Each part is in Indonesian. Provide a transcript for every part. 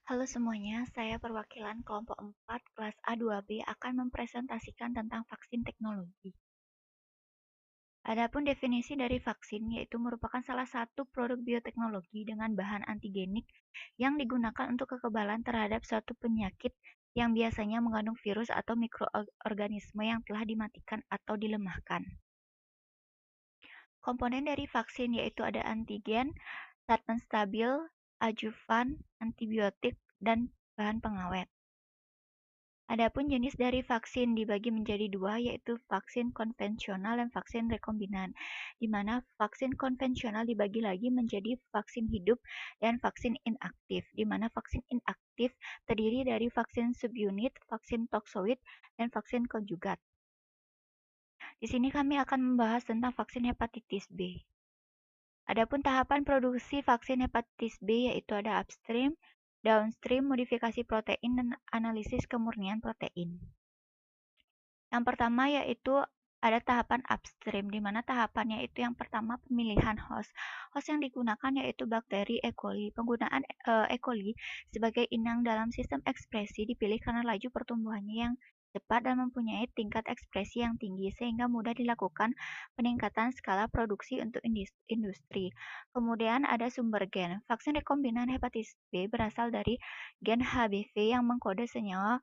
Halo semuanya, saya perwakilan kelompok 4 kelas A2B akan mempresentasikan tentang vaksin teknologi. Adapun definisi dari vaksin yaitu merupakan salah satu produk bioteknologi dengan bahan antigenik yang digunakan untuk kekebalan terhadap suatu penyakit yang biasanya mengandung virus atau mikroorganisme yang telah dimatikan atau dilemahkan. Komponen dari vaksin yaitu ada antigen, zat penstabil, adjuvan, antibiotik, dan bahan pengawet. Adapun jenis dari vaksin dibagi menjadi dua, yaitu vaksin konvensional dan vaksin rekombinan, di mana vaksin konvensional dibagi lagi menjadi vaksin hidup dan vaksin inaktif, di mana vaksin inaktif terdiri dari vaksin subunit, vaksin toksoid, dan vaksin konjugat. Di sini kami akan membahas tentang vaksin hepatitis B. Adapun tahapan produksi vaksin hepatitis B yaitu ada upstream, downstream, modifikasi protein, dan analisis kemurnian protein. Yang pertama yaitu ada tahapan upstream, di mana tahapannya itu yang pertama pemilihan host. Host yang digunakan yaitu bakteri E. coli. Penggunaan E. coli sebagai inang dalam sistem ekspresi dipilih karena laju pertumbuhannya yang cepat dan mempunyai tingkat ekspresi yang tinggi sehingga mudah dilakukan peningkatan skala produksi untuk industri. Kemudian ada sumber gen. Vaksin rekombinan hepatitis B berasal dari gen HBV yang mengkode senyawa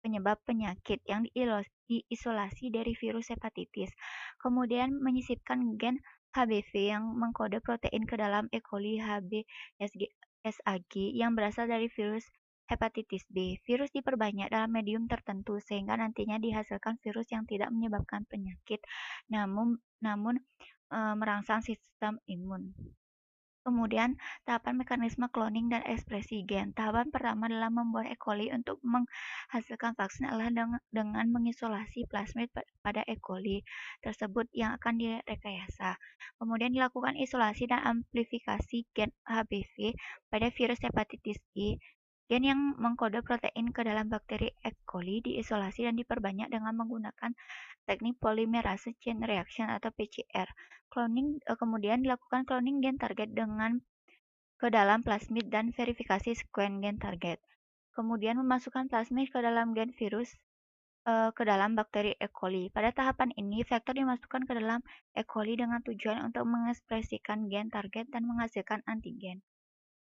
penyebab penyakit yang diisolasi dari virus hepatitis. Kemudian menyisipkan gen HBV yang mengkode protein ke dalam E. coli HBsAg yang berasal dari virus hepatitis B. Virus diperbanyak dalam medium tertentu sehingga nantinya dihasilkan virus yang tidak menyebabkan penyakit namun merangsang sistem imun. Kemudian, tahapan mekanisme cloning dan ekspresi gen. Tahapan pertama dalam membuat E. coli untuk menghasilkan vaksin adalah dengan mengisolasi plasmid pada E. coli tersebut yang akan direkayasa. Kemudian dilakukan isolasi dan amplifikasi gen HBV pada virus hepatitis B. Gen yang mengkode protein ke dalam bakteri E. coli diisolasi dan diperbanyak dengan menggunakan teknik polymerase chain reaction atau PCR. Kemudian dilakukan cloning gen target dengan ke dalam plasmid dan verifikasi sekuen gen target. Kemudian memasukkan plasmid ke dalam gen virus ke dalam bakteri E. coli. Pada tahapan ini, vektor dimasukkan ke dalam E. coli dengan tujuan untuk mengekspresikan gen target dan menghasilkan antigen.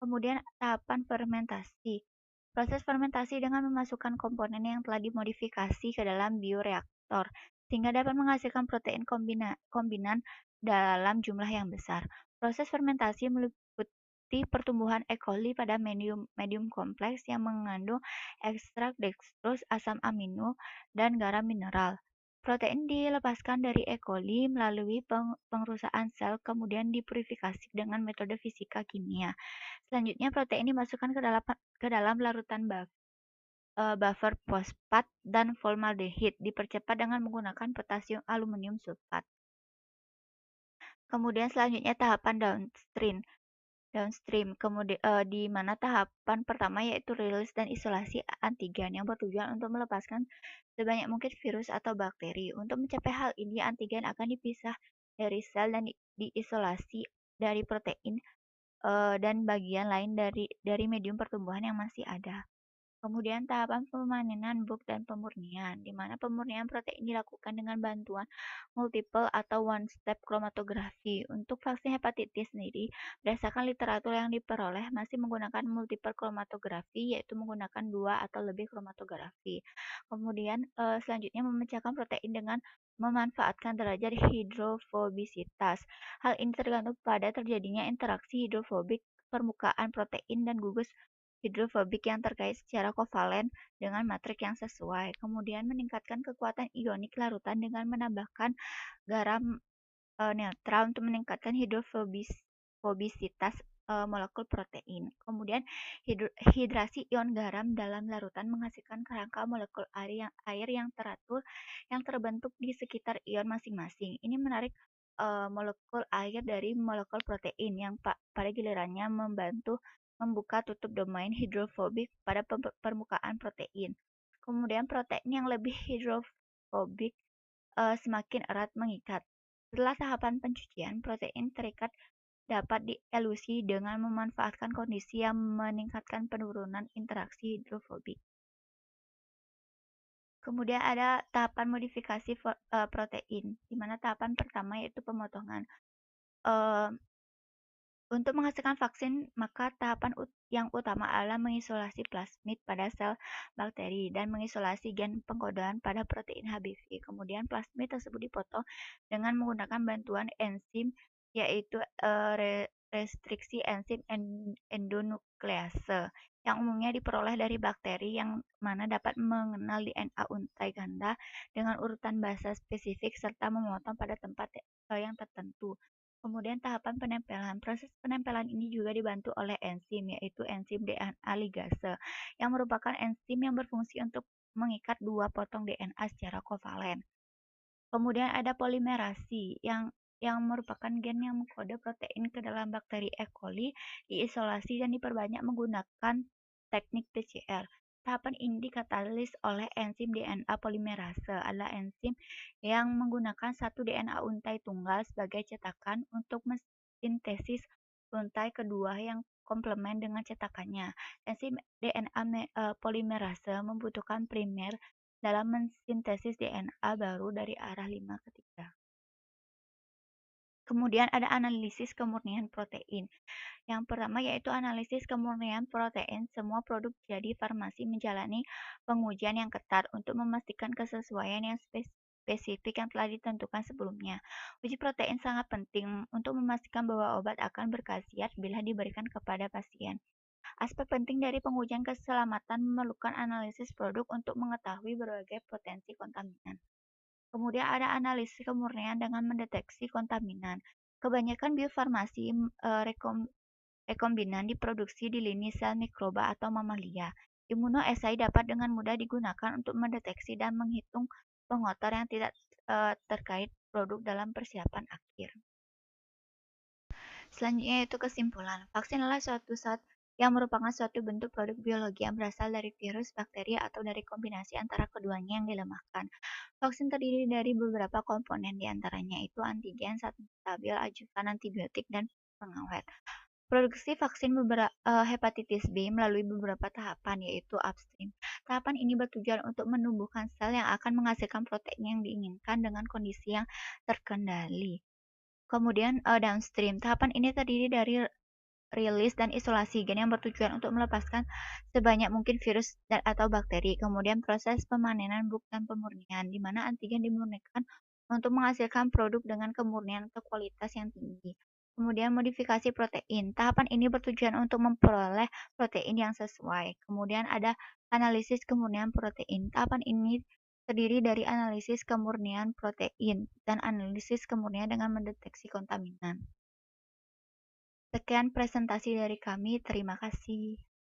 Kemudian tahapan fermentasi. Proses fermentasi dengan memasukkan komponen yang telah dimodifikasi ke dalam bioreaktor, sehingga dapat menghasilkan protein kombinan dalam jumlah yang besar. Proses fermentasi meliputi pertumbuhan E. coli pada medium kompleks yang mengandung ekstrak dextrose, asam amino, dan garam mineral. Protein dilepaskan dari E. coli melalui pengerusakan sel, kemudian dipurifikasi dengan metode fisika kimia. Selanjutnya, protein dimasukkan ke dalam larutan buffer fosfat dan formaldehyde, dipercepat dengan menggunakan potasium aluminium sulfat. Kemudian selanjutnya tahapan downstream, di mana tahapan pertama yaitu rilis dan isolasi antigen yang bertujuan untuk melepaskan sebanyak mungkin virus atau bakteri. Untuk mencapai hal ini, antigen akan dipisah dari sel dan diisolasi dari protein dan bagian lain dari medium pertumbuhan yang masih ada. Kemudian tahapan pemanenan bulk dan pemurnian, di mana pemurnian protein dilakukan dengan bantuan multiple atau one-step kromatografi. Untuk vaksin hepatitis sendiri, berdasarkan literatur yang diperoleh masih menggunakan multiple kromatografi, yaitu menggunakan 2 atau lebih kromatografi. Kemudian selanjutnya memecahkan protein dengan memanfaatkan derajat hidrofobisitas. Hal ini tergantung pada terjadinya interaksi hidrofobik permukaan protein dan gugus hidrofobik yang terkait secara kovalen dengan matrik yang sesuai. Kemudian meningkatkan kekuatan ionik larutan dengan menambahkan garam netral untuk meningkatkan hidrofobisitas molekul protein. Kemudian hidrasi ion garam dalam larutan menghasilkan kerangka molekul air yang teratur yang terbentuk di sekitar ion masing-masing. Ini menarik molekul air dari molekul protein yang pada gilirannya membantu membuka tutup domain hidrofobik pada permukaan protein. Kemudian protein yang lebih hidrofobik semakin erat mengikat. Setelah tahapan pencucian, protein terikat dapat dielusi dengan memanfaatkan kondisi yang meningkatkan penurunan interaksi hidrofobik. Kemudian ada tahapan modifikasi protein, di mana tahapan pertama yaitu pemotongan. Untuk menghasilkan vaksin, maka tahapan yang utama adalah mengisolasi plasmid pada sel bakteri dan mengisolasi gen pengkodoan pada protein HBV. Kemudian plasmid tersebut dipotong dengan menggunakan bantuan enzim, yaitu restriksi enzim endonuklease, yang umumnya diperoleh dari bakteri yang mana dapat mengenal DNA untai ganda dengan urutan basa spesifik serta memotong pada tempat yang tertentu. Kemudian tahapan penempelan. Proses penempelan ini juga dibantu oleh enzim, yaitu enzim DNA ligase, yang merupakan enzim yang berfungsi untuk mengikat dua potong DNA secara kovalen. Kemudian ada polimerasi, yang merupakan gen yang mengkode protein ke dalam bakteri E. coli, diisolasi dan diperbanyak menggunakan teknik PCR. Tahapan ini dikatalis oleh enzim DNA polimerase, adalah enzim yang menggunakan satu DNA untai tunggal sebagai cetakan untuk mensintesis untai kedua yang komplement dengan cetakannya. Enzim DNA polimerase membutuhkan primer dalam mensintesis DNA baru dari arah 5 ke 3. Kemudian ada analisis kemurnian protein. Yang pertama yaitu analisis kemurnian protein. Semua produk jadi farmasi menjalani pengujian yang ketat untuk memastikan kesesuaian yang spesifik yang telah ditentukan sebelumnya. Uji protein sangat penting untuk memastikan bahwa obat akan berkhasiat bila diberikan kepada pasien. Aspek penting dari pengujian keselamatan memerlukan analisis produk untuk mengetahui berbagai potensi kontaminan. Kemudian ada analisis kemurnian dengan mendeteksi kontaminan. Kebanyakan biofarmasi rekombinan diproduksi di lini sel mikroba atau mamalia. Immunoassay dapat dengan mudah digunakan untuk mendeteksi dan menghitung pengotor yang tidak terkait produk dalam persiapan akhir. Selanjutnya yaitu kesimpulan. Vaksin adalah suatu zat yang merupakan suatu bentuk produk biologi yang berasal dari virus, bakteri, atau dari kombinasi antara keduanya yang dilemahkan. Vaksin terdiri dari beberapa komponen, diantaranya itu antigen, zat stabil, ajuvan, antibiotik, dan pengawet. Produksi vaksin hepatitis B melalui beberapa tahapan, yaitu upstream. Tahapan ini bertujuan untuk menumbuhkan sel yang akan menghasilkan protein yang diinginkan dengan kondisi yang terkendali. Kemudian downstream. Tahapan ini terdiri dari rilis dan isolasi gen yang bertujuan untuk melepaskan sebanyak mungkin virus atau bakteri. Kemudian proses pemanenan bukan pemurnian, di mana antigen dimurnikan untuk menghasilkan produk dengan kemurnian atau kualitas yang tinggi. Kemudian modifikasi protein. Tahapan ini bertujuan untuk memperoleh protein yang sesuai. Kemudian ada analisis kemurnian protein. Tahapan ini terdiri dari analisis kemurnian protein dan analisis kemurnian dengan mendeteksi kontaminan. Sekian presentasi dari kami, terima kasih.